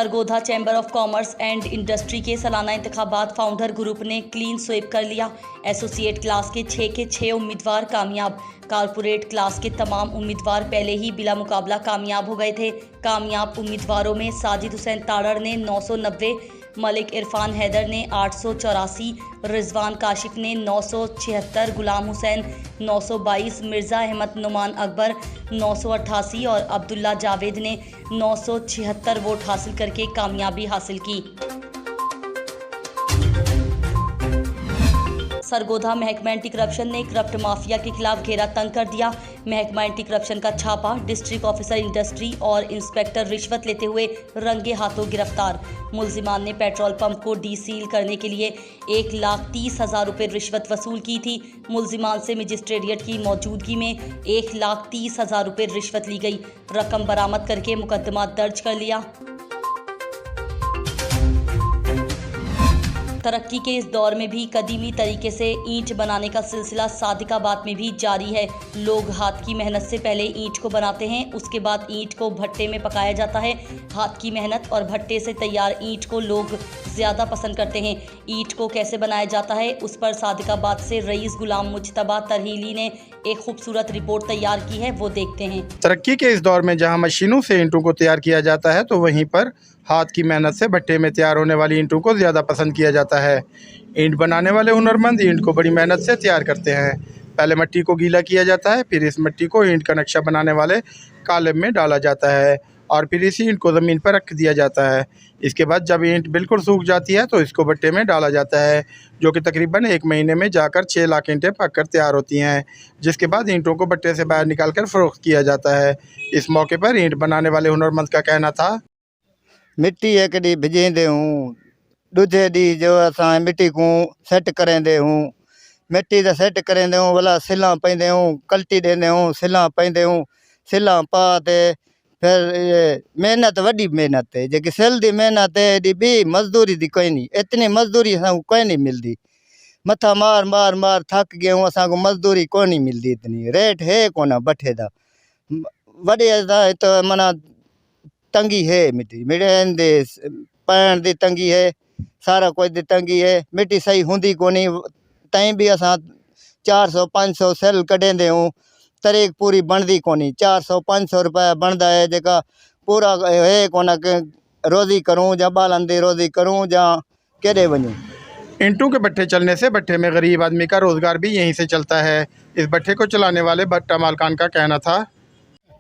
Sargodha chamber of commerce and industry के सालाना इंतखाबात फाउंडर ग्रुप ने क्लीन स्वीप कर लिया। एसोसिएट क्लास के 6 उम्मीदवार कामयाब। कारपोरेट क्लास के तमाम उम्मीदवार पहले ही बिला मुकाबला कामयाब हो गए थे। कामयाब उम्मीदवारों में साजिद हुसैन ताड़ड़ ने 990, मलिक इरफान हैदर ने 884, रिजवान काशिफ ने 976, गुलाम हुसैन 922, मिर्ज़ा अहमद नुमान अकबर 988 और अब्दुल्ला जावेद ने 976 वोट हासिल करके कामयाबी हासिल की। सरगोधा महकमा एंटी करप्शन ने करप्ट माफिया के खिलाफ घेरा तंग कर दिया। महकमा एंटी करप्शन का छापा, डिस्ट्रिक्ट ऑफिसर इंडस्ट्री और इंस्पेक्टर रिश्वत लेते हुए रंगे हाथों गिरफ्तार। मुलजिमान ने पेट्रोल पंप को डीसील करने के लिए 1,30,000 रुपये रिश्वत वसूल की थी। मुलजिमान से मजिस्ट्रेरियट की मौजूदगी में 1,30,000 रुपये रिश्वत ली गई। रकम बरामद करके मुकदमा दर्ज कर लिया। तरक्की के इस दौर में भी कदीमी तरीके से ईंट बनाने का सिलसिला सादिकाबाद में भी जारी है। लोग हाथ की मेहनत से पहले ईंट को बनाते हैं, उसके बाद ईंट को भट्टे में पकाया जाता है। हाथ की मेहनत और भट्टे से तैयार ईंट को लोग ज़्यादा पसंद करते हैं। ईंट को कैसे बनाया जाता है, उस पर सादिकाबाद से रईस गुलाम मुज्तबा तरहीली ने एक खूबसूरत रिपोर्ट तैयार की है, वो देखते हैं। तरक्की के इस दौर में जहाँ मशीनों से ईंटों को तैयार किया जाता है, तो वहीं पर हाथ की मेहनत से भट्टे में तैयार होने वाली ईंटों को ज़्यादा पसंद किया जाता है। ईंट बनाने वाले हुनरमंद ईंट को बड़ी मेहनत से तैयार करते हैं। पहले मिट्टी को गीला किया जाता है, फिर इस मिट्टी को ईंट का नक्शा बनाने वाले कालब में डाला जाता है और फिर इसी ईंट को ज़मीन पर रख दिया जाता है। इसके बाद जब ईंट बिल्कुल सूख जाती है तो इसको भट्टे में डाला जाता है, जो कि तकरीबन 1 महीने में जाकर 6 लाख ईंटें पककर तैयार होती हैं, जिसके बाद ईंटों को भट्टे से बाहर निकालकर फ़रोख्त किया जाता है। इस मौके पर ईंट बनाने वाले हुनरमंद का कहना था, मिट्टी एक डी भिजेंदे हूँ, दूजे डी जो असां मिट्टी को सेट करेंदे हूँ, मिट्टी दा सेट करेंदे हूँ, भला सिला पेंदे हूँ, कल्टी देंदे हूँ, सिला पेंदे हूँ, सिला पा ते फिर मेहनत वड्डी मेहनत है, जेकी सिल दी मेहनत है एडी भी मजदूरी दी कोई नहीं, इतनी मजदूरी असां कोई नहीं मिलती। मथा मार मार मार थक गए हूँ, असां को मजदूरी कोई नहीं मिलती, इतनी रेट है कोना भट्ठे दा वड्डे तो मना तंगी है। मिट्टी मिट्टी पैण दी तंगी है, सारा कुछ दी तंगी है। मिट्टी सही होंदी कोनी, तई भी असां 400-500 सेल कढेंदे हूँ, तरीक पूरी बनदी कोनी। 400-500 रुपया बनदा है, जेका पूरा है कोना के रोज़ी करूँ या बालन दी रोज़ी करूँ या केड़े वञूं। ईंटों के भट्टे चलने से भट्टे में गरीब आदमी का रोज़गार भी यहीं से चलता है। इस भट्टे को चलाने वाले भट्टा मालकान का कहना था,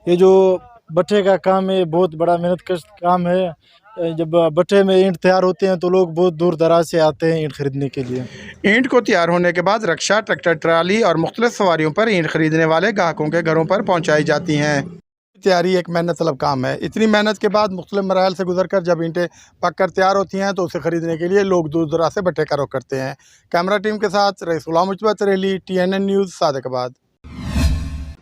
ये जो भट्टे का काम है बहुत बड़ा मेहनत कश काम है। जब भट्टे में ईंट तैयार होते हैं तो लोग बहुत दूर दराज से आते हैं ईंट खरीदने के लिए। ईंट को तैयार होने के बाद रक्षा, ट्रैक्टर, ट्राली और मुख्तलिफ सवारियों पर ईंट खरीदने वाले ग्राहकों के घरों पर पहुंचाई जाती हैं। तैयारी एक मेहनत तलब काम है। इतनी मेहनत के बाद मुख्तलिफ मराहल से गुजरकर जब ईंटें पककर तैयार होती हैं तो उसे खरीदने के लिए लोग दूर दराज से भट्टे का रुख करते हैं। कैमरा टीम के साथ Raees Ghulam Mujtaba Tarheeli, TNN news, Sadiqabad.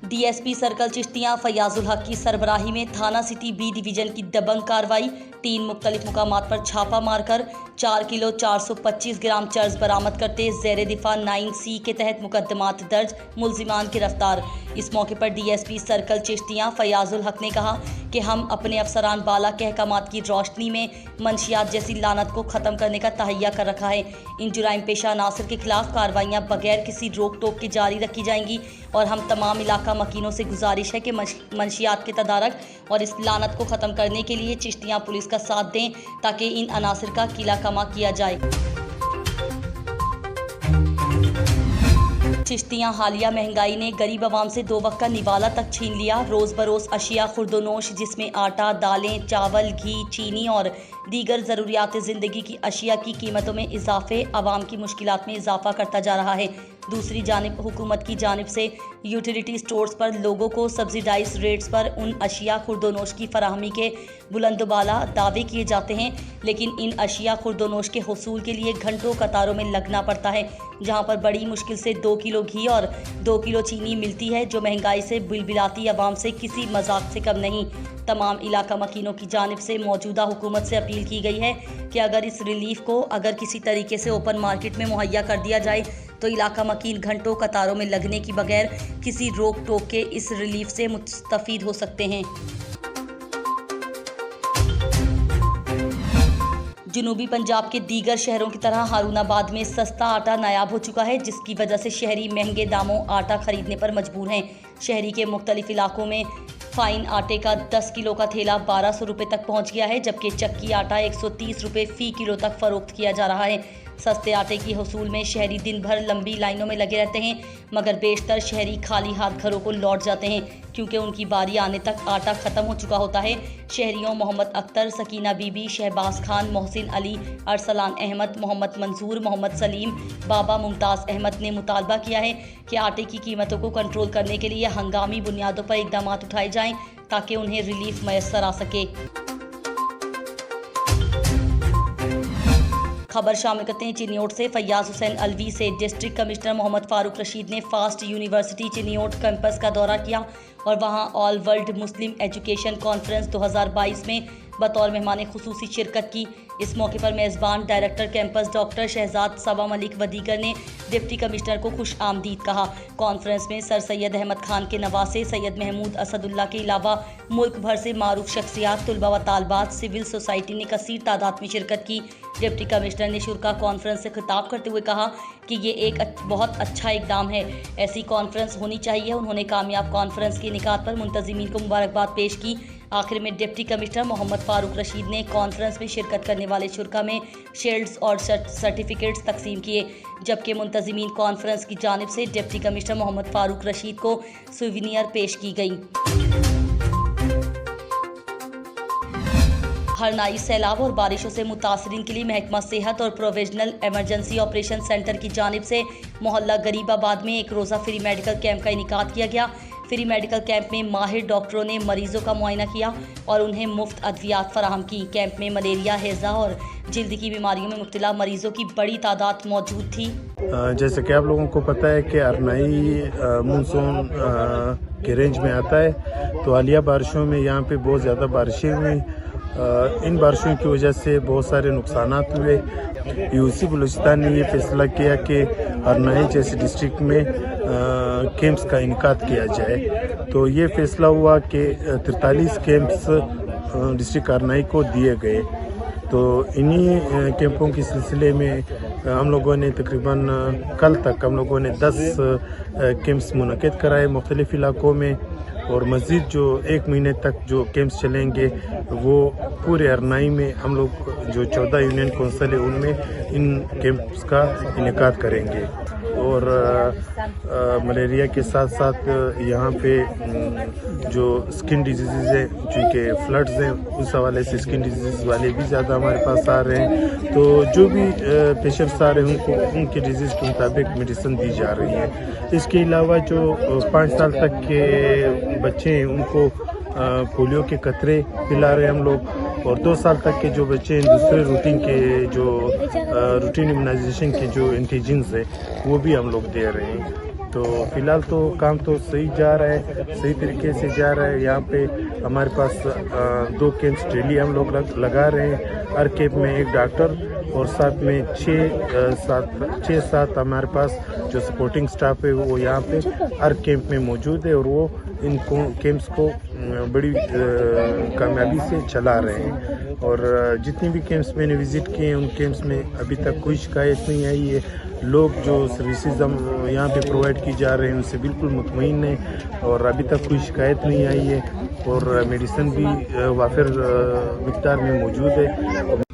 DSP circle Chishtian Fayyazul Haq की सरबराही में थाना सिटी B डिवीजन की दबंग कार्रवाई। 3 मुख्तलिफ मुकामात पर छापा मारकर 4 किलो 425 ग्राम चर्स बरामद करते ज़ेरे दिफा 9C के तहत मुकदमात दर्ज, मुलजिमान गिरफ्तार। इस मौके पर DSP सर्कल चिश्तियाँ फयाजुल हक ने कहा कि हम अपने अफसरान बाला के अहकामात की रोशनी में मंशियात जैसी लानत को ख़त्म करने का तहैया कर रखा है। इन जुराइम पेशा अनासर के खिलाफ कार्रवाइयाँ बगैर किसी रोक टोक के जारी रखी जाएंगी और हम तमाम इलाका मकीनों से गुजारिश है कि मंशियात के तदारक और इस लानत को ख़त्म करने के लिए चिश्तियाँ पुलिस का साथ दें ताकि इन अनासर का किला कमा किया जाए। चिश्तियाँ हालिया महंगाई ने गरीब आवाम से 2 वक्त का निवाला तक छीन लिया। रोज़ बरोज़ अशिया खुर्दोनोश जिसमें आटा, दालें, चावल, घी, चीनी और दीगर ज़रूरियात ज़िंदगी की अशिया की कीमतों में इजाफे आवाम की मुश्किलात में इजाफा करता जा रहा है। दूसरी जानिब हुकूमत की जानिब से यूटिलिटी स्टोर्स पर लोगों को सब्सिडाइज रेट्स पर उन अशिया खुर्दोनोश की फराहमी के बुलंदबाला दावे किए जाते हैं, लेकिन इन अशिया खुर्दोनोश के हुसूल के लिए घंटों कतारों में लगना पड़ता है, जहां पर बड़ी मुश्किल से 2 किलो घी और 2 किलो चीनी मिलती है, जो महंगाई से बिलबिलाती आवाम से किसी मजाक से कम नहीं। तमाम इलाका मकीनों की जानिब से मौजूदा हुकूमत से अपील की गई है कि अगर इस रिलीफ को अगर किसी तरीके से ओपन मार्केट में मुहैया कर दिया जाए तो इलाका मकीन घंटों कतारों में लगने की बगैर किसी रोक टोक के इस रिलीफ से मुस्तफीद हो सकते हैं। जनूबी पंजाब के दीगर शहरों की तरह हारूनाबाद में सस्ता आटा नायाब हो चुका है, जिसकी वजह से शहरी महंगे दामों आटा खरीदने पर मजबूर हैं। शहरी के मुख्तलिफ इलाकों में फाइन आटे का 10 किलो का थैला 1200 रुपये तक पहुंच गया है, जबकि चक्की आटा 130 रुपये फ़ी किलो तक फरोख्त किया जा रहा है। सस्ते आटे की हसूल में शहरी दिन भर लंबी लाइनों में लगे रहते हैं, मगर बेशतर शहरी खाली हाथ घरों को लौट जाते हैं क्योंकि उनकी बारी आने तक आटा ख़त्म हो चुका होता है। शहरियों मोहम्मद अख्तर, सकीना बीबी, शहबाज खान, मोहसिन अली, अरसलान अहमद, मोहम्मद मंसूर, मोहम्मद सलीम, बाबा मुमताज़ अहमद ने मुतालबा किया है कि आटे की कीमतों को कंट्रोल करने के लिए हंगामी बुनियादों पर इक़दाम उठाए जाएँ ताकि उन्हें रिलीफ मैसर आ सके। खबर शामिल करते हैं चिन्योट से। फैयाज हुसैन अलवी से डिस्ट्रिक्ट कमिश्नर मोहम्मद फारूक रशीद ने फास्ट यूनिवर्सिटी चिन्योट कैंपस का दौरा किया और वहां ऑल वर्ल्ड मुस्लिम एजुकेशन कॉन्फ्रेंस 2022 में बतौर मेहमान खुसूसी शिरकत की। इस मौके पर मेज़बान डायरेक्टर कैंपस डॉक्टर शहजाद सबा मलिक व दीगर ने डिप्टी कमिश्नर को खुश आमदीद कहा। कॉन्फ्रेंस में सर सैयद अहमद खान के नवासे, सैयद महमूद असदुल्ला के अलावा मुल्क भर से मारूफ शख्सियात, तुलबा व तालबात, सिविल सोसाइटी ने कसीर तादाद में शिरकत की। डिप्टी कमिश्नर ने शुरा कॉन्फ्रेंस से खिताब करते हुए कहा कि ये एक बहुत अच्छा इकदाम है, ऐसी कॉन्फ्रेंस होनी चाहिए। उन्होंने कामयाब कॉन्फ्रेंस के निकात पर मुंतज़िमीन को मुबारकबाद पेश की। आखिर में डिप्टी कमिश्नर मोहम्मद फारूक रशीद ने कॉन्फ्रेंस में शिरकत करने वाले शुरा में शील्ड्स और सर्टिफिकेट्स तकसीम किए, जबकि मुंतज़िमीन कॉन्फ्रेंस की जानिब से डिप्टी कमिश्नर मोहम्मद फारूक रशीद को सुविनियर पेश की गई। हरनाई सैलाब और बारिशों से मुतासरीन के लिए महकमा सेहत और प्रोविजनल एमरजेंसी ऑपरेशन सेंटर की जानिब से मोहल्ला गरीबाबाद में एक रोज़ा फ्री मेडिकल कैंप का इनेकाद किया गया। फ्री मेडिकल कैंप में माहिर डॉक्टरों ने मरीजों का मुआयना किया और उन्हें मुफ्त अद्वियात फराहम की। कैंप में मलेरिया, हैज़ा और जल्द की बीमारियों में मुब्तला मरीजों की बड़ी तादाद मौजूद थी। जैसे कि आप लोगों को पता है कि हरनाई मानसून के रेंज में आता है, तो हालिया बारिशों में यहाँ पे बहुत ज़्यादा बारिशें हुई। इन बारिशों की वजह से बहुत सारे नुकसानात हुए। यूसी बलूचिस्तान ने ये फैसला किया कि हरनाई जैसे डिस्ट्रिक्ट में कैंप्स का इनकाद किया जाए। तो ये फैसला हुआ कि 43 कैंप्स डिस्ट्रिक्ट हरनाई को दिए गए। तो इन्हीं कैंपों के सिलसिले में हम लोगों ने तकरीबन कल तक हम लोगों ने 10 कैंप्स मुनक़िद कराए मुख्तलिफ़ इलाकों में, और मज़ीद जो 1 महीने तक जो कैंप्स चलेंगे वो पूरे हरनाई में हम लोग जो 14 यूनियन कौंसिल है उनमें इन कैंप्स का इनेकाद करेंगे। और मलेरिया के साथ साथ यहाँ पे जो स्किन डिजीज़ हैं, चूँकि फ्लड्स हैं, उस हवाले से स्किन डिजीज़ वाले भी ज़्यादा हमारे पास आ रहे हैं। तो जो भी पेशेंट्स आ रहे हैं उनको उनके डिजीज़ के मुताबिक मेडिसिन दी जा रही है। इसके अलावा जो 5 साल तक के बच्चे हैं उनको पोलियो के कतरे पिला रहे हैं हम लोग, और 2 साल तक के जो बच्चे हैं दूसरे रूटीन इम्यूनाइजेशन के जो एंटीजन्स है वो भी हम लोग दे रहे हैं। तो फ़िलहाल तो काम तो सही जा रहा है, सही तरीके से जा रहा है। यहाँ पे हमारे पास 2 कैंप्स डेली हम लोग लगा रहे हैं। हर कैंप में एक डॉक्टर और साथ में 6-7 हमारे पास जो सपोर्टिंग स्टाफ है वो यहाँ पे हर कैंप में मौजूद है, और वो इन कैंप्स को बड़ी कामयाबी से चला रहे हैं। और जितने भी कैंप्स मैंने विज़िट किए हैं उन कैंप्स में अभी तक कोई शिकायत नहीं आई है। लोग जो सर्विसेज हम यहाँ पे प्रोवाइड की जा रहे हैं उनसे बिल्कुल मुतमईन हैं, और अभी तक कोई शिकायत नहीं आई है, और मेडिसिन भी वाफिर मिक़दार में मौजूद है।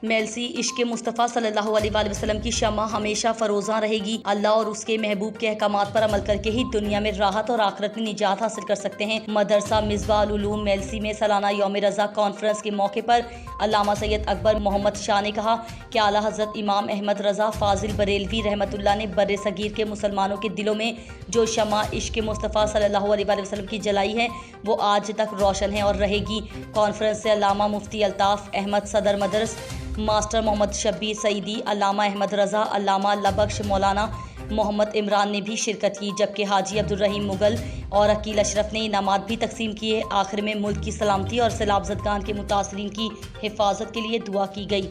मेलसी इश्क़ मुस्तफ़ा सल्लल्लाहु अलैहि वसल्लम की शम्मा हमेशा फरोज़ां रहेगी। अल्लाह और उसके महबूब के अहकामात पर अमल करके ही दुनिया में राहत और आखिरत में निजात हासिल कर सकते हैं। मदरसा मिसबाह उलूम मेलसी में सालाना यौम रज़ा कॉन्फ्रेंस के मौके पर अल्लामा सैयद अकबर मोहम्मद शाह ने कहा कि आला हज़रत इमाम अहमद रज़ा फ़ाज़िल बरेलवी रहमतुल्लाह ने बर्रे सगीर के मुसलमानों के दिलों में जो शम्मा इश्क़ मुस्तफ़ा सल्लल्लाहु अलैहि वसल्लम की जलाई है वो आज तक रोशन है और रहेगी। कॉन्फ्रेंस से अल्लामा मुफ्ती अल्ताफ़ अहमद सदर मदरस, मास्टर मोहम्मद शब्बीर सईदी, अल्लामा अहमद रज़ा, अल्लामा लबख्श मौलाना मोहम्मद इमरान ने भी शिरकत की, जबकि हाजी अब्दुल रहीम मुगल और अकील अशरफ ने इनामात भी तकसीम किए। आखिर में मुल्क की सलामती और सैलाब ज़दगान के मुतासरीन की हिफाजत के लिए दुआ की गई।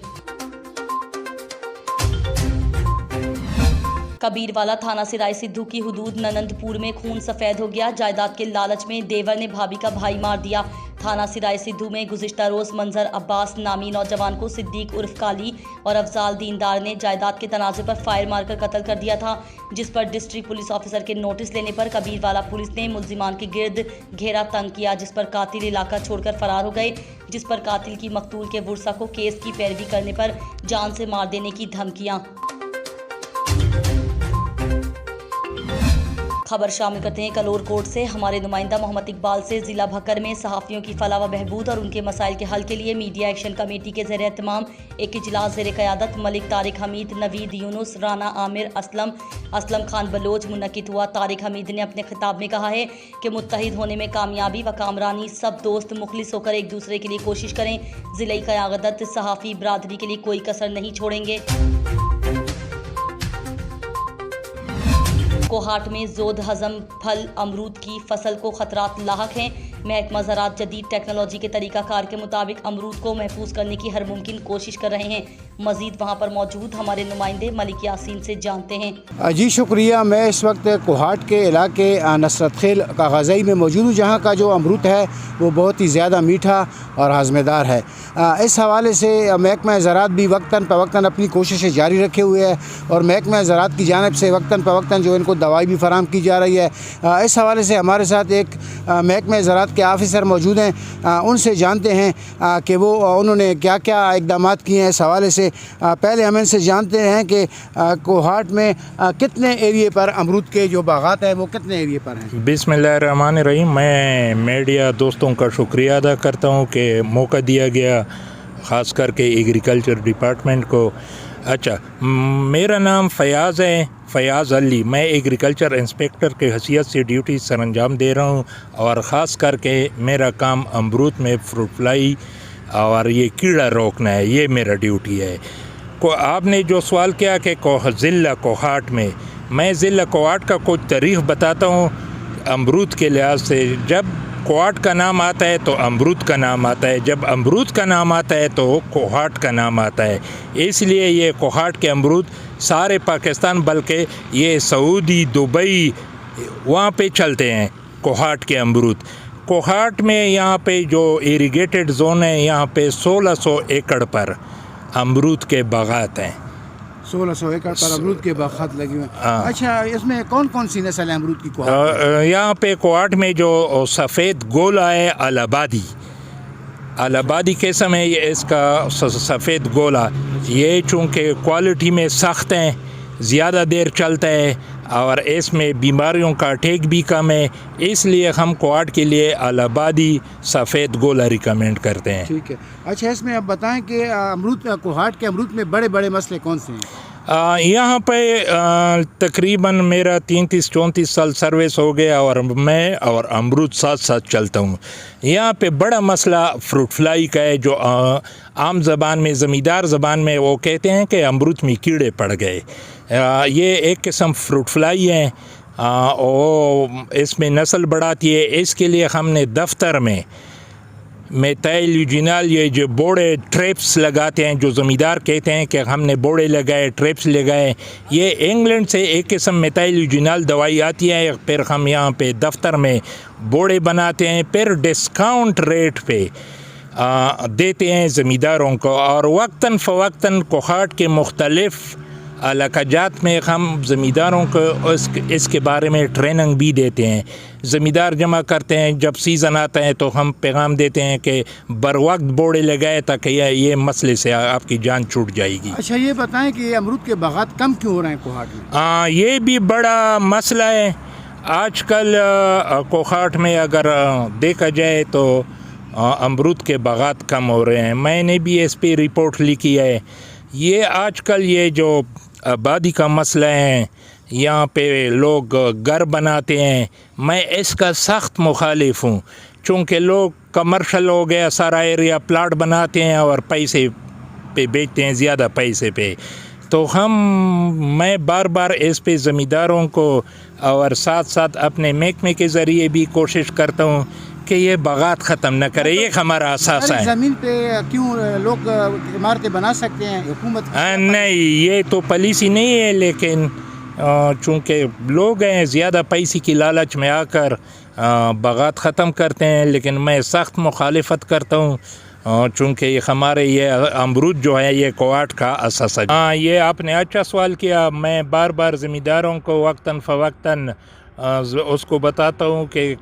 कबीरवाला थाना सिराय सिद्धू की हुदूद ननंदपुर में खून सफ़ेद हो गया। जायदाद के लालच में देवर ने भाभी का भाई मार दिया। थाना सिराय सिद्धू में गुज़िश्ता रोज मंजर अब्बास नामी नौजवान को सिद्दीक उर्फ काली और अफजाल दीनदार ने जायदाद के तनाज़े पर फायर मारकर कत्ल कर दिया था, जिस पर डिस्ट्रिक्ट पुलिस ऑफिसर के नोटिस लेने पर कबीरवाला पुलिस ने मुल्जिमान के गिर्द घेरा तंग किया, जिस पर कातिल इलाका छोड़कर फरार हो गए, जिस पर कातिल की मकतूल के वुरसा को केस की पैरवी करने पर जान से मार देने की धमकियां। खबर शामिल करते हैं कलोर कोर्ट से। हमारे नुमाइंदा मोहम्मद इकबाल से जिला भक्कर में सहाफ़ियों की फलाह व बहबूद और उनके मसाइल के हल के लिए मीडिया एक्शन कमेटी के ज़ेर एहतमाम एक इजलास ज़ेर क़यादत मलिक तारिक हमीद, नवीद यूनुस, राना आमिर, असलम खान बलोच मुनक़िद हुआ। तारिक हमीद ने अपने खिताब में कहा है कि मुत्तहिद होने में कामयाबी व कामरानी, सब दोस्त मुखलिस होकर एक दूसरे के लिए कोशिश करें। ज़िले क़यादत सहाफ़ी बरादरी के लिए कोई कसर नहीं छोड़ेंगे। कोहाट में जोद हजम फल अमरूद की फसल को खतरात लाहक हैं। महकमा ज़राअत जदीद टेक्नोलॉजी के तरीक़ाकार के मुताबिक अमरूद को महफूज करने की हर मुमकिन कोशिश कर रहे हैं। मज़ीद वहाँ पर मौजूद हमारे नुमाइंदे मलिक यासीन से जानते हैं। जी शुक्रिया। मैं इस वक्त कोहाट के इलाके नसरत खेल कागज़ई में मौजूद हूँ, जहाँ का जो अमरूद है वो बहुत ही ज़्यादा मीठा और हाज़मेदार है। इस हवाले से महकमा ज़राअत भी वक्तन फ़वक्तन अपनी कोशिशें जारी रखे हुए है और महकमा ज़राअत की जानिब से वक्तन फ़वक्तन जो इनको दवाई भी फराहम की जा रही है। इस हवाले से हमारे साथ एक महकमा ज़राअत के ऑफिसर मौजूद हैं, उनसे जानते हैं कि वो उन्होंने क्या क्या इक़दाम किए हैं इस हवाले से। पहले हम इनसे जानते हैं कि कोहाट में कितने एरिए पर अमरूद के जो बागात हैं वो कितने एरिए पर हैं। बिस्मिल्लाहिर्रहमानिर्रहीम। मैं मीडिया दोस्तों का शुक्रिया अदा करता हूँ कि मौका दिया गया, ख़ास करके एग्रीकल्चर डिपार्टमेंट को। अच्छा, मेरा नाम फ़याज़ है, फ़याज़ अली। मैं एग्रीकल्चर इंस्पेक्टर के हैसियत से ड्यूटी सर अंजाम दे रहा हूँ और ख़ास करके मेरा काम अमरूद में फ्रूट फ्लाई और ये कीड़ा रोकना है, ये मेरा ड्यूटी है। को आपने जो सवाल किया कि ज़िला कोहाट में, मैं ज़िला कोहाट का कुछ तारीख़ बताता हूँ अमरूद के लिहाज से। जब कोहाट का नाम आता है तो अमरूद का नाम आता है, जब अमरूद का नाम आता है तो कोहाट का नाम आता है। इसलिए ये कोहाट के अमरूद सारे पाकिस्तान, बल्कि ये सऊदी, दुबई, वहाँ पे चलते हैं कोहाट के अमरूद। कोहाट में यहाँ पे जो इरिगेटेड जोन है, यहाँ पे 1600 एकड़ पर अमरूद के बागात हैं। 1600 एकड़ पर अमरूद के बागात लगे हुए हैं। अच्छा, इसमें कौन कौन सी नस्ल है अमरूद की कोहाट? यहाँ पे कोहाट में जो सफ़ेद गोला है, अलाहाबादी किस्म है ये इसका सफ़ेद गोला। ये चूँकि क्वालिटी में सख्त हैं, ज़्यादा देर चलता है और इसमें बीमारियों का अटैक भी कम है, इसलिए हम कोहाट के लिए अलाहाबादी सफ़ेद गोला रिकमेंड करते हैं। ठीक है। अच्छा, इसमें आप बताएं कि कोहाट के अमरूद में बड़े बड़े मसले कौन से हैं? यहाँ पे तकरीबन मेरा 33-34 साल सर्विस हो गया और मैं और अमरूद साथ साथ चलता हूँ। यहाँ पे बड़ा मसला फ्रूट फ्लाई का है, जो आम ज़बान में, ज़मींदार ज़बान में वो कहते हैं कि अमरूद में कीड़े पड़ गए। ये एक किस्म फ्रूट फ्लाई है और इसमें नस्ल बढ़ाती है। इसके लिए हमने दफ्तर में मेथाइल यूजिनल, ये जो बोड़े ट्रैप्स लगाते हैं, जो ज़मींदार कहते हैं कि हमने बोड़े लगाए, ट्रैप्स लगाए, ये इंग्लैंड से एक किस्म मेथाइल यूजिनल दवाई आती है। फिर हम यहाँ पे दफ्तर में बोड़े बनाते हैं, फिर डिस्काउंट रेट पे देते हैं ज़मींदारों को। और वक्तन फ़वक्तन कोहाट के मुख्तलिफ़ इलाक़ाजात में हम ज़मींदारों को इसके बारे में ट्रेनिंग भी देते हैं। ज़मींदार जमा करते हैं, जब सीज़न आता है तो हम पैगाम देते हैं कि बर वक्त बोड़े लगाए ताकि ये मसले से आपकी जान छूट जाएगी। अच्छा, ये बताएं कि अमरूद के बागात कम क्यों हो रहे हैं कोहाट में? ये भी बड़ा मसला है आजकल कोहाट में। अगर देखा जाए तो अमरूद के बागात कम हो रहे हैं। मैंने भी इस पर रिपोर्ट लिखी है। ये आजकल ये जो आबादी का मसला है, यहाँ पे लोग घर बनाते हैं, मैं इसका सख्त मुखालिफ हूँ। चूँकि लोग कमर्शल हो गया, सारा एरिया प्लाट बनाते हैं और पैसे पे बेचते हैं, ज़्यादा पैसे पे। तो मैं बार बार इस पे ज़मींदारों को और साथ साथ अपने महकमे के ज़रिए भी कोशिश करता हूँ कि ये बागात ख़त्म न करे। ये हमारा असास है। ज़मीन पे क्यों लोग इमारतें बना सकते हैं, हुकूमत? नहीं, ये तो पॉलिसी नहीं है, लेकिन चूँकि लोग हैं ज़्यादा पैसे की लालच में आकर बागात ख़त्म करते हैं, लेकिन मैं सख्त मुखालिफत करता हूँ चूँकि हमारे ये अमरूद जो है ये क्वाट का असस है। हाँ, ये आपने अच्छा सवाल किया। मैं बार बार ज़मींदारों को वक्तन फ़वक्तन उसको बताता हूँ कि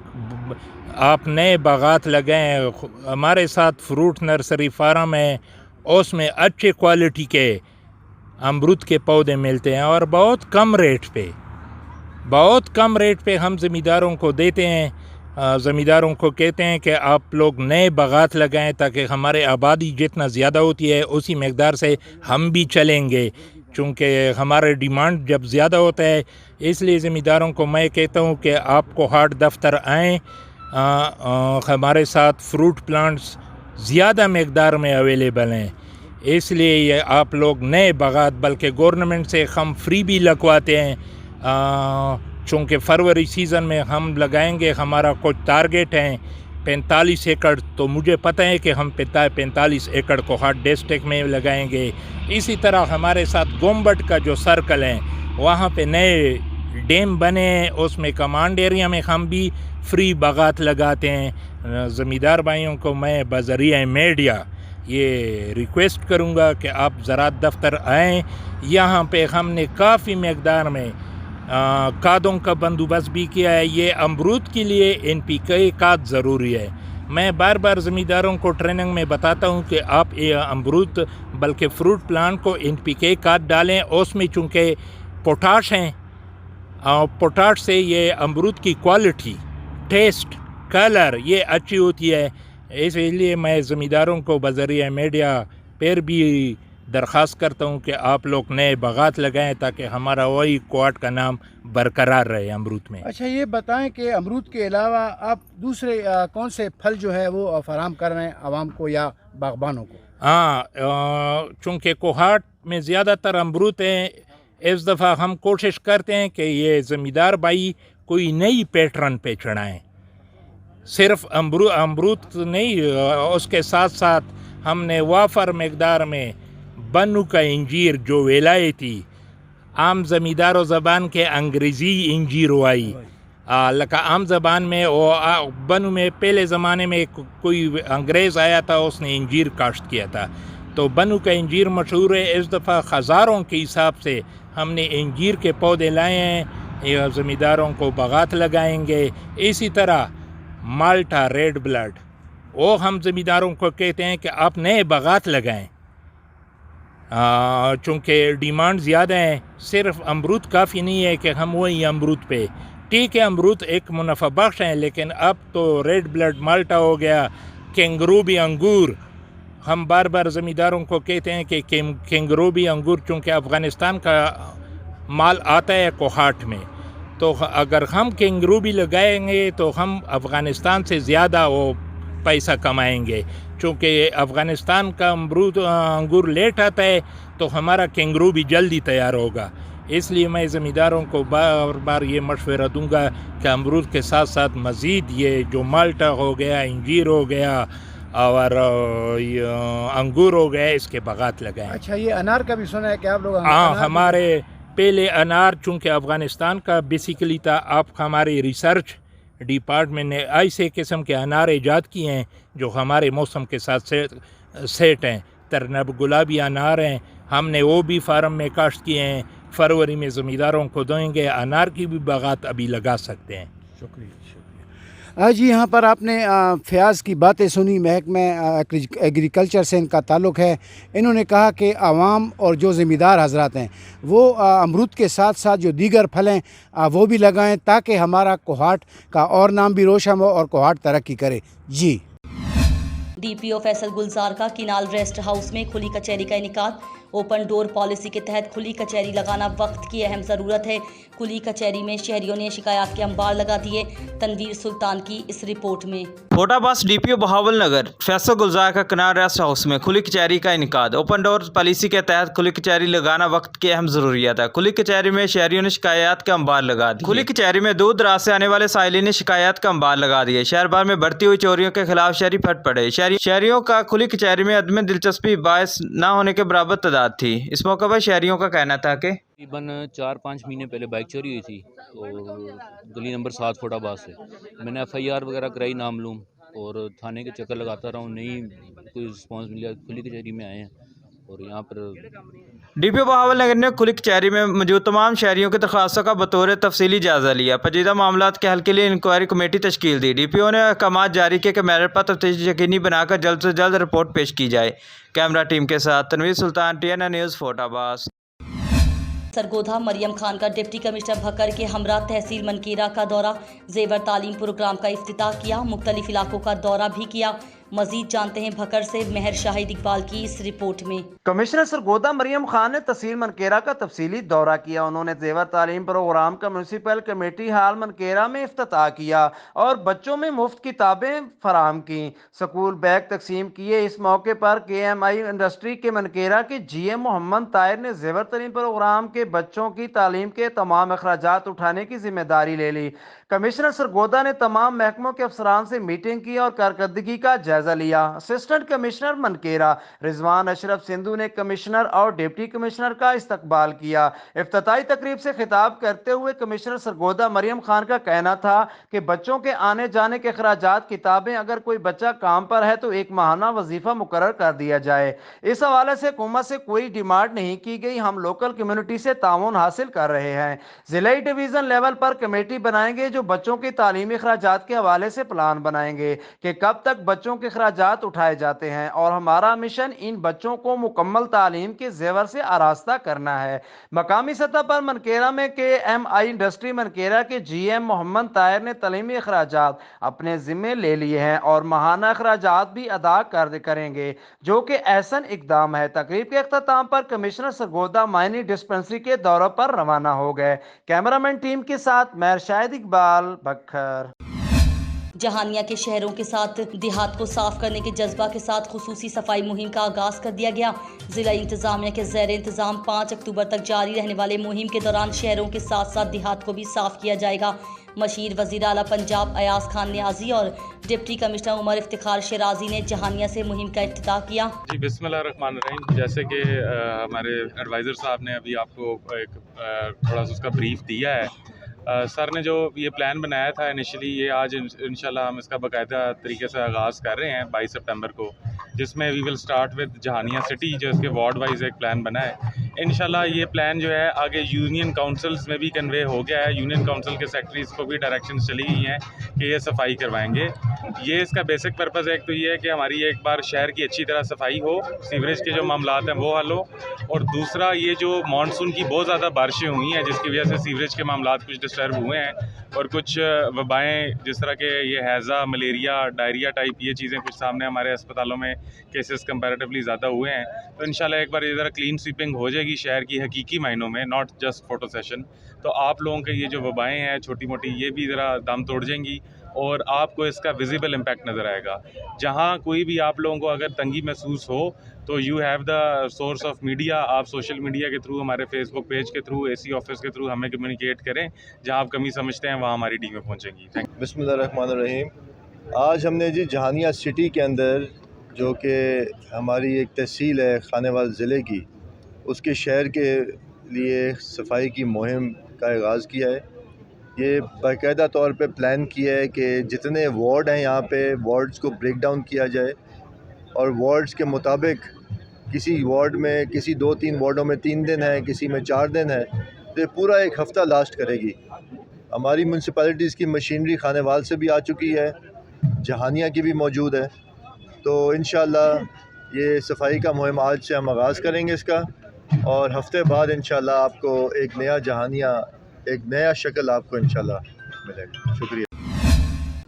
आप नए बागात लगाएं। हमारे साथ फ्रूट नर्सरी फार्म है, उसमें अच्छे क्वालिटी के अमरूद के पौधे मिलते हैं और बहुत कम रेट पे हम ज़मींदारों को देते हैं। ज़मींदारों को कहते हैं कि आप लोग नए बागात लगाएं ताकि हमारे आबादी जितना ज़्यादा होती है उसी मकदार से हम भी चलेंगे, चूँकि हमारे डिमांड जब ज़्यादा होता है। इसलिए ज़मींदारों को मैं कहता हूँ कि आप कोहाट दफ्तर आएँ, हमारे साथ फ्रूट प्लांट्स ज़्यादा मकदार में अवेलेबल हैं। इसलिए ये आप लोग नए बागात बल्कि गवर्नमेंट से हम फ्री भी लगवाते हैं, चूँकि फरवरी सीज़न में हम लगाएंगे। हमारा कुछ टारगेट हैं 45 एकड़, तो मुझे पता है कि हम 45 एकड़ कोहाट डिस्ट्रिक्ट में लगाएंगे। इसी तरह हमारे साथ गोम्बट का जो सर्कल है वहाँ पे नए डैम बने हैं, उसमें कमांड एरिया में हम भी फ्री बागात लगाते हैं। ज़मींदार भाइयों को मैं बज़रिया मीडिया ये रिक्वेस्ट करूँगा कि आप ज़राअत दफ्तर आएँ। यहाँ पे हमने काफ़ी मकदार में खादों का बंदोबस्त भी किया है। ये अमरूद के लिए NPK खाद ज़रूरी है। मैं बार बार ज़मींदारों को ट्रेनिंग में बताता हूँ कि आप ये अमरूद बल्कि फ्रूट प्लांट को NPK खाद डालें। उसमें चूँकि पोटाश हैं और पोटाश से ये अमरूद की क्वालिटी, टेस्ट, कलर ये अच्छी होती है। इसलिए मैं ज़मींदारों को बज़रिया मीडिया पर भी दरख्वास्त करता हूँ कि आप लोग नए बागात लगाएं ताकि हमारा वही क्वाट का नाम बरकरार रहे अमरूद में। अच्छा, ये बताएं कि अमरूद के अलावा आप दूसरे कौन से फल जो है वो फराहम कर रहे हैं आवाम को या बागबानों को? हाँ, चूँकि कोहाट में ज़्यादातर अमरूद हैं, इस दफ़ा हम कोशिश करते हैं कि ये ज़मींदार भाई कोई नई पैटर्न पे चढ़ाएँ। सिर्फ अमरूद नहीं, उसके साथ साथ हमने वाफर मकदार में बन्नू का इंजीर जो विलायती आम ज़मींदारों ज़बान के अंग्रेज़ी इंजीर वाई लका आम ज़बान में बन्नू में पहले ज़माने में कोई अंग्रेज़ आया था, उसने इंजीर काश्त किया था, तो बन्नू का इंजीर मशहूर है। इस दफ़ा हज़ारों के हिसाब से हमने इंजीर के पौधे लाए हैं, ज़मींदारों को बागात लगाएंगे। इसी तरह माल्टा रेड ब्लड, वो हम ज़मींदारों को कहते हैं कि आप नए बागात लगाएं, चूँकि डिमांड ज़्यादा है। सिर्फ अमरूद काफ़ी नहीं है कि हम वही अमरूद पे, ठीक है अमरूद एक मुनाफा बख्श है, लेकिन अब तो रेड ब्लड माल्टा हो गया, कैंगरूबी अंगूर। हम बार बार ज़मींदारों को कहते हैं कि कैंगरूबी अंगूर चूँकि अफ़गानिस्तान का माल आता है कोहाट में, तो अगर हम कैंगरूबी लगाएंगे तो हम अफ़गानिस्तान से ज़्यादा वो पैसा कमाएंगे। चूँकि अफ़गानिस्तान का अंगूर लेट आता है तो हमारा कैंगरू भी जल्दी तैयार होगा। इसलिए मैं ज़मींदारों को बार बार ये मशवरा दूंगा कि अमरूद के साथ साथ मज़ीद ये जो माल्टा हो गया, इंजीर हो गया और अंगूर हो गया, इसके बागात लगाएं। अच्छा, ये अनार का भी सुना है कि आप लोग? हाँ, हमारे पहले अनार चूँकि अफ़गानिस्तान का बेसिकली था, अब हमारी रिसर्च डिपार्टमेंट ने ऐसे किस्म के अनार ईजाद किए हैं जो हमारे मौसम के साथ सेट हैं। तरनब गुलाबी अनार हैं, हमने वो भी फार्म में काश्त किए हैं। फरवरी में ज़मींदारों को देंगे, अनार की भी बागात अभी लगा सकते हैं। शुक्रिया। जी, यहाँ पर आपने फ़याज़ की बातें सुनी, महकमे एग्रीकल्चर से इनका ताल्लुक़ है। इन्होंने कहा कि आवाम और जो ज़मींदार हजरात हैं वो अमरूद के साथ साथ जो दीगर फल हैं वो भी लगाएं ताकि हमारा कोहाट का और नाम भी रोशन हो और कोहाट तरक्की करे। जी। DPO फैसल गुलजार का किनाल रेस्ट हाउस में खुली कचहरी का इनेकाद। ओपन डोर पॉलिसी के तहत खुली कचहरी लगाना वक्त की अहम ज़रूरत है। खुली कचहरी में शहरियों ने शिकायत के अंबार लगा दिए। तनवीर सुल्तान की इस रिपोर्ट में। कोटाबास DPO बहावल नगर फैसल गुलजार का किनाल रेस्ट हाउस में खुली कचहरी का इनेकाद। ओपन डोर पॉलिसी के तहत खुली कचहरी लगाना वक्त की अहम ज़रूरियत है। खुली कचहरी में शहरियों ने शिकायत का अंबार लगा दिए। खुली कचहरी में दूर दराज से आने वाले साइलिन ने शिकायत का अंबार लगा दिए। शहर भर में बढ़ती हुई चोरियों के खिलाफ शहरी फट पड़े। शहरियों का खुली कचहरी में अदम दिलचस्पी बायस न होने के बराबर साथ थी। इस मौके पर शहरियों का कहना था कि तकरीबन 4-5 महीने पहले बाइक चोरी हुई थी और गली नंबर 7 फोटाबाद से मैंने FIR वगैरह कराई नामालूम और थाने के चक्कर लगाता रहा हूँ, नहीं कोई रिस्पॉन्स मिला। खुली कचहरी में आए हैं और यहाँ पर DPO बहावल नगर ने खुली कचहरी में मौजूद तमाम शहरियों की दरख्वास्तों का बतौर तफसीली जायजा लिया। पेचीदा मामलात के हल के लिए इंक्वायरी कमेटी तश्कील दी। DPO ने अहकाम जारी किए कि मैरिट पर तफ्तीश यकीनी बनाकर जल्द से जल्द रिपोर्ट पेश की जाए। कैमरा टीम के साथ तनवीर सुल्तान, TNN न्यूज़, फोटाबाद। सरगोधा मरियम खान का डिप्टी कमिश्नर भक्कर के हमरा तहसील मनकेरा का दौरा, जेवर तालीम प्रोग्राम का इफ्तिताह किया, मुख्तलिफ इलाकों का दौरा भी किया। मजीद जानते हैं भक्कर से मेहर शाहिद इकबाल की इस रिपोर्ट में। कमिश्नर सरगोधा मरियम खान ने तहसील मनकेरा का तफसीली दौरा किया। उन्होंने जेवर तालीम प्रोग्राम का म्यूनसिपल कमेटी हाल मनकेरा में इफ्तिताह किया और बच्चों में मुफ्त किताबें फराहम की, स्कूल बैग तकसीम किए। इस मौके पर KMI इंडस्ट्री के मनकेरा के GM मोहम्मद ताहिर ने जेवर तालीम प्रोग्राम के बच्चों की तालीम के तमाम अखराजात उठाने की जिम्मेदारी ले ली। कमिश्नर सरगोधा ने तमाम महकमों के अफसरान से मीटिंग की और कारकर्दगी का जायजा लिया। असिस्टेंट कमिश्नर मनकेरा रिजवान अशरफ सिंधु ने कमिश्नर और डिप्टी कमिश्नर का इस्तकबाल किया। इफ्तिताई तकरीब से खिताब करते हुए कमिश्नर सरगोधा मरियम खान का कहना था कि बच्चों के आने जाने के अखराजात, किताबें, अगर कोई बच्चा काम पर है तो एक माहाना वजीफा मुकर्रर कर दिया जाए। इस हवाले से हुकूमत से कोई डिमांड नहीं की गई। हम लोकल कम्युनिटी से ताउन हासिल कर रहे हैं। जिलाई डिवीजन लेवल पर कमेटी बनाएंगे जो बच्चों की तालीमी अखराजात के हवाले से प्लान बनाएंगे कि कब तक बच्चों के अखराजात उठाए जाते हैं और हमारा मिशन इन बच्चों को मुकम्मल तालीम के जेवर से आरास्ता करना है। मकामी सतह पर मनकेरा में KMI इंडस्ट्री मनकेरा के GM मोहम्मद ताहिर ने तालीमी अखराजात अपने जिम्मे ले लिए हैं और माहाना अखराजात भी अदा करेंगे, जो कि एहसन इकदाम है। तकरीब के अख्ताम पर कमिश्नर सरगोधा माइनी डिस्पेंसरी के दौरे पर रवाना हो गए। कैमरामैन टीम के साथ मेहर शाहिद इकबाल, बखर। जहानिया के शहरों के साथ देहात को साफ करने के जज्बा के साथ खुसूसी सफाई मुहिम का आगाज कर दिया गया। जिला इंतजामिया के ज़ेर इंतजाम 5 अक्टूबर तक जारी रहने वाले मुहिम के दौरान शहरों के साथ साथ देहात को भी साफ किया जाएगा। मशीर वज़ीर आला पंजाब अयाज खान नियाजी और डिप्टी कमिश्नर उमर इफ्तिखार शिराजी ने जहानिया से मुहिम का इफ्तिताह किया। जी बिस्मिल्लाहिर्रहमानिर्रहीम। जैसे कि हमारे एडवाइज़र साहब ने अभी आपको एक थोड़ा सा उसका ब्रीफ दिया है। सर ने जो ये प्लान बनाया था इनिशियली, ये आज इंशाल्लाह हम इसका बाकायदा तरीके से आगाज़ कर रहे हैं 22 सितंबर को, जिसमें we will start with Jahania city, जो इसके वार्ड वाइज एक प्लान बना है। इंशाल्लाह ये प्लान जो है आगे यूनियन काउंसिल्स में भी कन्वे हो गया है। यूनियन काउंसिल के सेक्रेटरीज़ को भी डायरेक्शंस चली गई हैं कि ये सफाई करवाएंगे। ये इसका बेसिक पर्पज़ एक तो ये है कि हमारी एक बार शहर की अच्छी तरह सफाई हो, सीवरेज के जो मामलात हैं वो हल हो, और दूसरा ये जो मानसून की बहुत ज़्यादा बारिशें हुई हैं जिसकी वजह से सीवरेज के मामलात कुछ डिस्टर्ब हुए हैं और कुछ वबाएँ जिस तरह के ये हैज़ा, मलेरिया, डायरिया टाइप ये चीज़ें कुछ सामने हमारे अस्पतालों में केसेस कंपैरेटिवली ज़्यादा हुए हैं। तो इंशाल्लाह एक बार ये ज़रा क्लीन स्वीपिंग हो जाएगी शहर की हकीकी मायनों में, नॉट जस्ट फोटो सेशन। तो आप लोगों के ये जो वबाएँ हैं छोटी मोटी, ये भी ज़रा दम तोड़ जाएंगी और आपको इसका विजिबल इम्पैक्ट नज़र आएगा। जहाँ कोई भी आप लोगों को अगर तंगी महसूस हो तो you have the source of media. आप सोशल मीडिया के थ्रू, हमारे फेसबुक पेज के थ्रू, AC ऑफिस के थ्रू हमें कम्युनिकेट करें। जहाँ आप कमी समझते हैं वहाँ हमारी टीमें पहुँचेंगी। Thank you. बिस्मिल्लाहिर्रहमानिर्रहीम। आज हमने जी जहानिया सिटी के अंदर, जो कि हमारी एक तहसील है खानेवाल ज़िले की, उसके शहर के लिए सफाई की मुहिम का आगाज़ किया है। ये बाकायदा तौर पे प्लान किया है कि जितने वार्ड हैं यहाँ पे, वार्ड्स को ब्रेक डाउन किया जाए और वार्ड्स के मुताबिक किसी वार्ड में, किसी 2-3 वार्डों में 3 दिन है, किसी में 4 दिन है, तो ये पूरा एक हफ़्ता लास्ट करेगी। हमारी म्यूनसिपैलिटीज़ की मशीनरी खानेवाल से भी आ चुकी है, जहानिया की भी मौजूद है। तो इंशाअल्लाह ये सफाई का मुहिम आज से हम आगाज़ करेंगे इसका, और हफ्ते बाद इंशाअल्लाह आपको एक नया जहानिया, एक नया शक्ल आपको इंशाअल्लाह मिलेगा। शुक्रिया।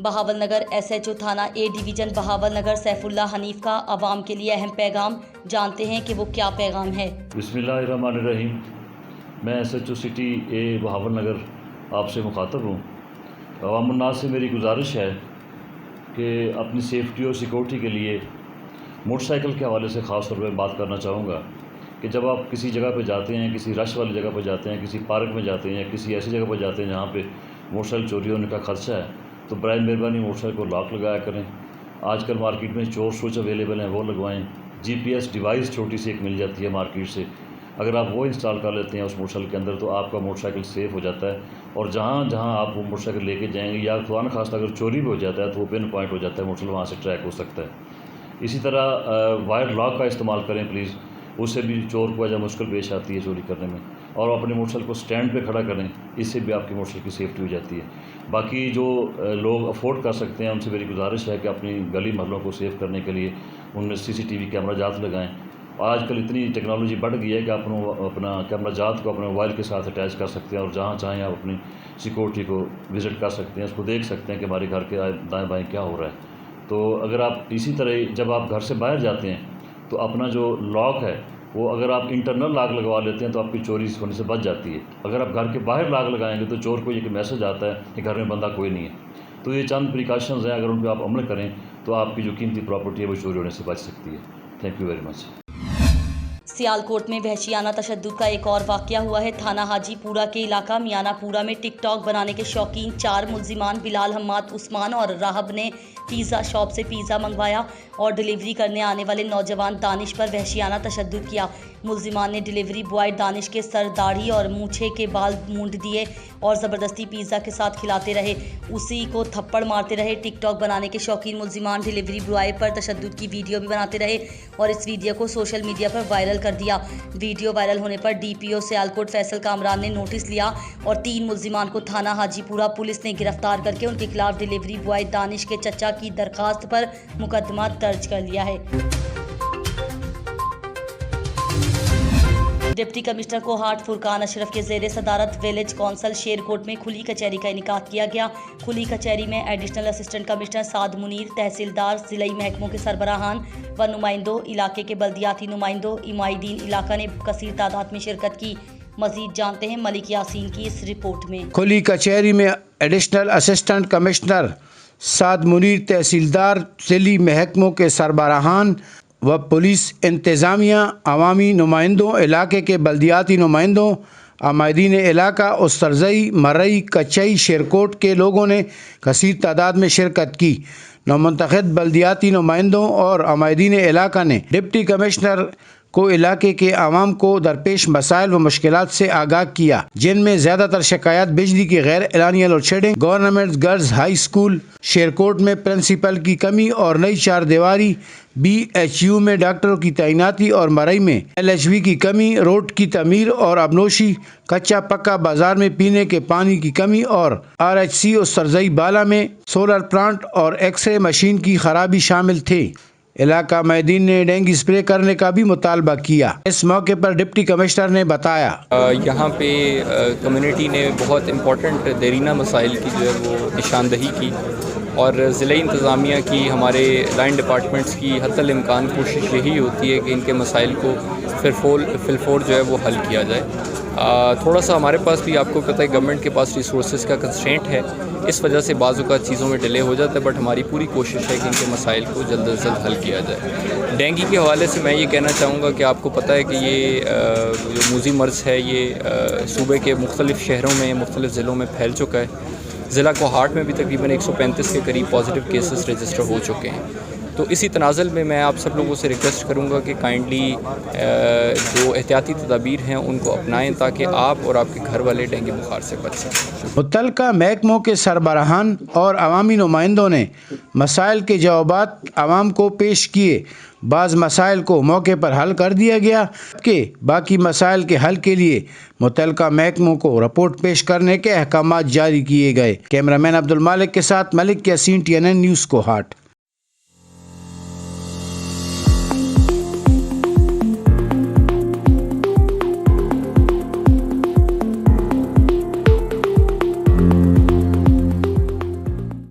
बहावल नगर SHO थाना A डिवीज़न बहावल नगर सैफुल्लाह हनीफ का आवाम के लिए अहम पैगाम, जानते हैं कि वो क्या पैगाम है। बिस्मिल्लाहिर्रहमानिर्रहीम। मैं SHO सिटी A बहावल नगर आपसे मुखातब हूँ। अवामुन्नास से मेरी गुजारिश है कि अपनी सेफ्टी और सिक्योरिटी के लिए मोटरसाइकिल के हवाले से ख़ास तौर पर बात करना चाहूँगा कि जब आप किसी जगह पर जाते हैं, किसी रश वाली जगह पर जाते हैं, किसी पार्क में जाते हैं या किसी ऐसी जगह पर जाते हैं जहाँ पे मोटरसाइकिल चोरी होने का खदशा है, तो बराए मेहरबानी मोटरसाइकिल को लॉक लगाया करें। आजकल मार्केट में चोर स्विच अवेलेबल हैं, वो लगवाएं। GPS ڈیوائس چھوٹی سی ایک مل جاتی ہے مارکیٹ سے، اگر آپ وہ انسٹال کر لیتے ہیں اس موٹر سائیکل کے اندر تو آپ کا موٹر سائیکل سیف ہو جاتا ہے، اور جہاں جہاں آپ وہ موٹر سائیکل لے کے جائیں گے یا خدا نخواستہ اگر چوری بھی ہو جاتا ہے تو وہ پن پوائنٹ ہو جاتا ہے، موٹر سائیکل وہاں سے ٹریک ہو سکتا ہے۔ اسی طرح وائر لاک کا استعمال کریں پلیز، اس سے بھی چور کو وجہ مشکل پیش آتی ہے چوری کرنے میں، اور اپنے موٹر سائیکل کو سٹینڈ پہ کھڑا کریں، اس سے بھی آپ کی موٹر سائیکل کی سیفٹی ہو جاتی ہے۔ باقی جو لوگ افورڈ کر سکتے ہیں ان سے میری گزارش ہے کہ اپنی گلی محلوں کو سیف کرنے کے لیے ان میں CCTV کیمرہ جات لگائیں۔ آج کل اتنی ٹیکنالوجی بڑھ گئی ہے کہ آپ اپنا کیمرہ جات کو اپنے موبائل کے ساتھ اٹیچ کر سکتے ہیں، اور جہاں چاہیں آپ اپنی سیکورٹی کو وزٹ کر سکتے ہیں، اس کو دیکھ سکتے ہیں کہ ہمارے گھر کے دائیں بائیں کیا ہو رہا ہے۔ تو اگر آپ اسی طرح جب آپ گھر سے باہر جاتے ہیں تو اپنا جو لاک ہے وہ اگر آپ انٹرنل لاک لگوا لیتے ہیں تو آپ کی چوری ہونے سے بچ جاتی ہے۔ اگر آپ گھر کے باہر لاک لگائیں گے تو چور کو یہ میسج آتا ہے کہ گھر میں بندہ کوئی نہیں ہے۔ تو یہ چند پریکاشنز ہیں، اگر ان پہ آپ عمل کریں تو آپ کی جو قیمتی پراپرٹی ہے وہ چوری ہونے سے بچ سکتی ہے۔ Thank you very much. Sialkot میں وحشیانہ تشدد کا ایک اور واقعہ ہوا ہے۔ تھانہ حاجی پورہ کے علاقہ میانہ پورہ میں ٹک ٹاک بنانے کے شوقین 4 ملزمان بلال حماد عثمان اور راہب نے پیزا شاپ سے پیزا منگوایا اور ڈیلیوری کرنے آنے والے نوجوان دانش پر وحشیانہ تشدد کیا۔ ملزمان نے ڈیلیوری بوائے دانش کے سر، داڑھی اور مونچھے کے بال مونڈ دیے اور زبردستی پیزا کے ساتھ کھلاتے رہے، اسی کو تھپڑ مارتے رہے۔ ٹک ٹاک بنانے کے شوقین ملزمان ڈیلیوری بوائے پر تشدد کی ویڈیو بھی بناتے رہے اور اس ویڈیو کو سوشل میڈیا پر وائرل کر دیا۔ ویڈیو وائرل ہونے پر DPO سیالکوٹ فیصل کامران نے نوٹس لیا اور 3 ملزمان کو تھانہ حاجی پورہ پولیس نے گرفتار کر کے ان کے خلاف ڈیلیوری بوائے دانش کے چچا کی درخواست پر مقدمہ درج کر لیا ہے۔ ڈپٹی کمشنر کوہاٹ فرقان اشرف کے زیر صدارت ویلیج کونسل شیرکوٹ میں کھلی کچہری کا انعقاد کیا گیا۔ کھلی کچہری میں ایڈیشنل اسسٹنٹ کمشنر سعد منیر، تحصیلدار، ضلعی محکموں کے سربراہان و نمائندوں، علاقے کے بلدیاتی نمائندوں، عمائدین علاقہ نے کثیر تعداد میں شرکت کی۔ مزید جانتے ہیں ملک یاسین کی اس رپورٹ میں۔ کھلی کچہری میں ایڈیشنل اسسٹنٹ کمشنر سعد منیر، تحصیلدار، ضلعی محکموں کے سربراہان و پولیس انتظامیہ، عوامی نمائندوں، علاقے کے بلدیاتی نمائندوں، عمائدین علاقہ، استرزئی، مرئی، کچئی، شیرکوٹ کے لوگوں نے کثیر تعداد میں شرکت کی۔ نومنتخب بلدیاتی نمائندوں اور عمائدین علاقہ نے ڈپٹی کمشنر کو علاقے کے عوام کو درپیش مسائل و مشکلات سے آگاہ کیا، جن میں زیادہ تر شکایات بجلی کی غیر اعلانیہ load shedding, government girls high school Sherkot میں پرنسپل کی کمی اور نئی 4 دیواری، BHU میں ڈاکٹروں کی تعیناتی اور مرئی میں LHV کی کمی، روڈ کی تعمیر اور آبنوشی، کچا پکا بازار میں پینے کے پانی کی کمی اور RHC استرزئی بالا میں سولر پلانٹ اور ایکس رے مشین کی خرابی شامل تھے۔ علاقہ عمائدین نے ڈینگی اسپرے کرنے کا بھی مطالبہ کیا۔ اس موقع پر ڈپٹی کمشنر نے بتایا یہاں پہ کمیونٹی نے بہت امپورٹنٹ دیرینہ مسائل کی جو ہے وہ نشاندہی کی، اور ضلعی انتظامیہ کی، ہمارے لائن ڈپارٹمنٹس کی حتی الامکان کوشش یہی ہوتی ہے کہ ان کے مسائل کو فلفور جو ہے وہ حل کیا جائے۔ تھوڑا سا ہمارے پاس بھی آپ کو پتہ ہے گورنمنٹ کے پاس ریسورسز کا کنسٹرینٹ ہے، اس وجہ سے بعض اوقات چیزوں میں ڈیلے ہو جاتا ہے، بٹ ہماری پوری کوشش ہے کہ ان کے مسائل کو جلد از جلد حل کیا جائے۔ ڈینگی کے حوالے سے میں یہ کہنا چاہوں گا کہ آپ کو پتہ ہے کہ یہ جو موذی مرض ہے یہ صوبے کے مختلف شہروں میں، مختلف ضلعوں میں پھیل چکا ہے۔ ضلع کوہاٹ میں بھی تقریباً 135 کے قریب پازیٹیو کیسز رجسٹر ہو چکے ہیں۔ تو اسی تناظر میں آپ سب لوگوں سے ریکویسٹ کروں گا کہ کائنڈلی جو احتیاطی تدابیر ہیں ان کو اپنائیں تاکہ آپ اور آپ کے گھر والے ڈینگی بخار سے بچ سکیں۔ متعلقہ محکموں کے سربراہان اور عوامی نمائندوں نے مسائل کے جوابات عوام کو پیش کیے۔ بعض مسائل کو موقع پر حل کر دیا گیا کہ باقی مسائل کے حل کے لیے متعلقہ محکموں کو رپورٹ پیش کرنے کے احکامات جاری کیے گئے۔ کیمرہ مین عبد المالک کے ساتھ ملک یاسین TNN نیوز کوہاٹ۔